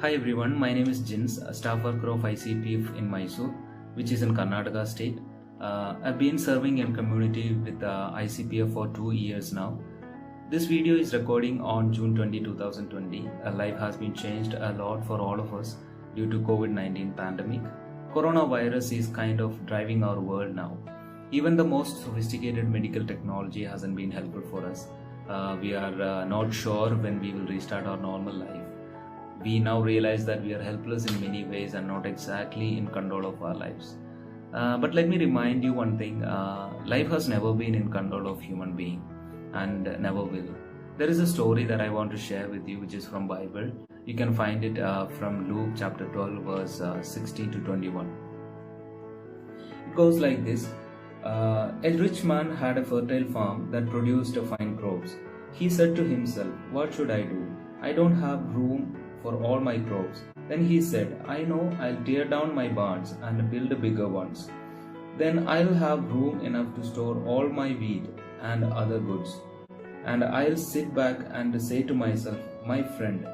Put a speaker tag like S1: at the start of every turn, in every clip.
S1: Hi everyone, my name is Jins, a staff worker of ICPF in Mysore, which is in Karnataka state. I've been serving in community with ICPF for 2 years now. This video is recording on June 20, 2020. Life has been changed a lot for all of us due to COVID-19 pandemic. Coronavirus is kind of driving our world now. Even the most sophisticated medical technology hasn't been helpful for us. We are not sure when we will restart our normal life. We now realize that we are helpless in many ways and not exactly in control of our lives. But let me remind you one thing, life has never been in control of human being and never will. There is a story that I want to share with you which is from Bible. You can find it from Luke chapter 12 verse 16 to 21. It goes like this. A rich man had a fertile farm that produced fine crops. He said to himself, "What should I do? I don't have room for all my crops." Then he said, "I know, I'll tear down my barns and build bigger ones. Then I'll have room enough to store all my wheat and other goods. And I'll sit back and say to myself, 'My friend,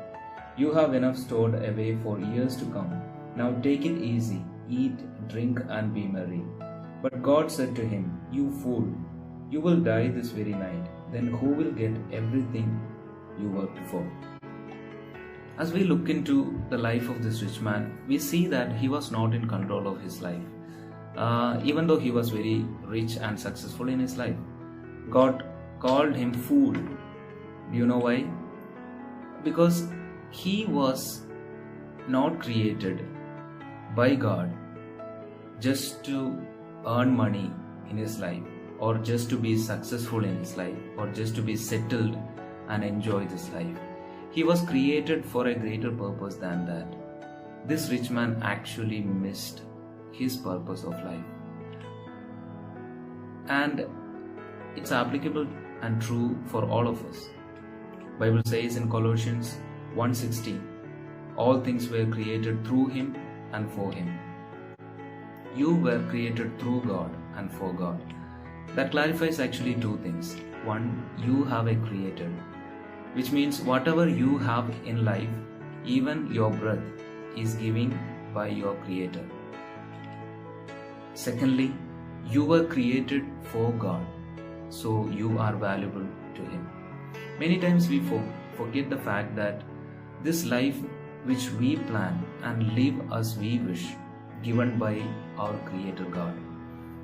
S1: you have enough stored away for years to come. Now take it easy, eat, drink and be merry.' But God said to him, 'You fool, you will die this very night. Then who will get everything you worked for?'" As we look into the life of this rich man, we see that he was not in control of his life. Even though he was very rich and successful in his life, God called him fool. Do you know why? Because he was not created by God just to earn money in his life, or just to be successful in his life, or just to be settled and enjoy this life. He was created for a greater purpose than that. This rich man actually missed his purpose of life. And it's applicable and true for all of us. Bible says in Colossians 1:16, all things were created through him and for him. You were created through God and for God. That clarifies actually two things. One, you have a creator, which means whatever you have in life, even your breath, is given by your creator. Secondly, you were created for God, so you are valuable to him. Many times we forget the fact that this life which we plan and live as we wish, given by our creator God,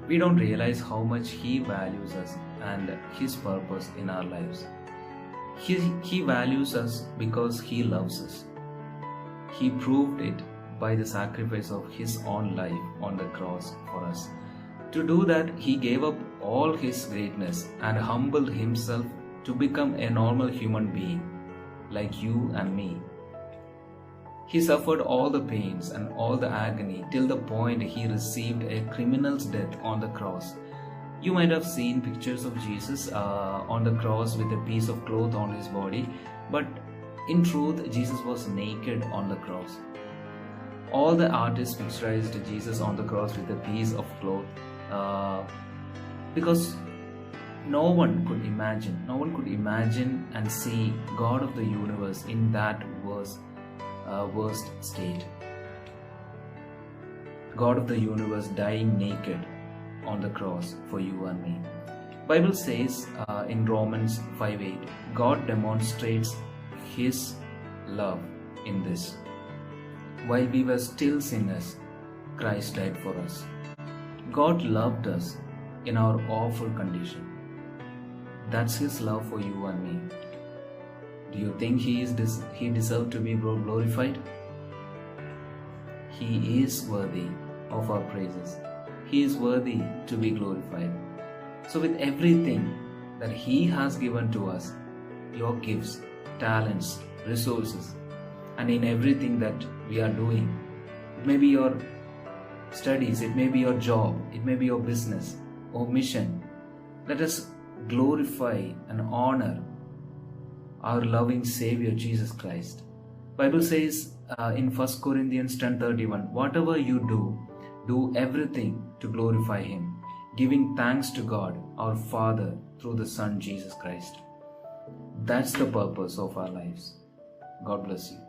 S1: we don't realize how much he values us and his purpose in our lives. He values us because he loves us. He proved it by the sacrifice of his own life on the cross for us. To do that, he gave up all his greatness and humbled himself to become a normal human being like you and me. He suffered all the pains and all the agony till the point he received a criminal's death on the cross. You might have seen pictures of Jesus on the cross with a piece of cloth on his body, but in truth, Jesus was naked on the cross. All the artists picturized Jesus on the cross with a piece of cloth because no one could imagine and see God of the universe in that worst state. God of the universe dying naked on the cross for you and me. Bible says in Romans 5:8, God demonstrates his love in this. While we were still sinners, Christ died for us. God loved us in our awful condition. That's his love for you and me. Do you think he deserved to be glorified? He is worthy of our praises. He is worthy to be glorified. So with everything that he has given to us, your gifts, talents, resources, and in everything that we are doing, it may be your studies, it may be your job, it may be your business or mission, let us glorify and honor our loving Savior Jesus Christ. Bible says in 1 Corinthians 10:31, whatever you do everything to glorify him, giving thanks to God our Father through the Son Jesus Christ. That's the purpose of our lives. God bless you.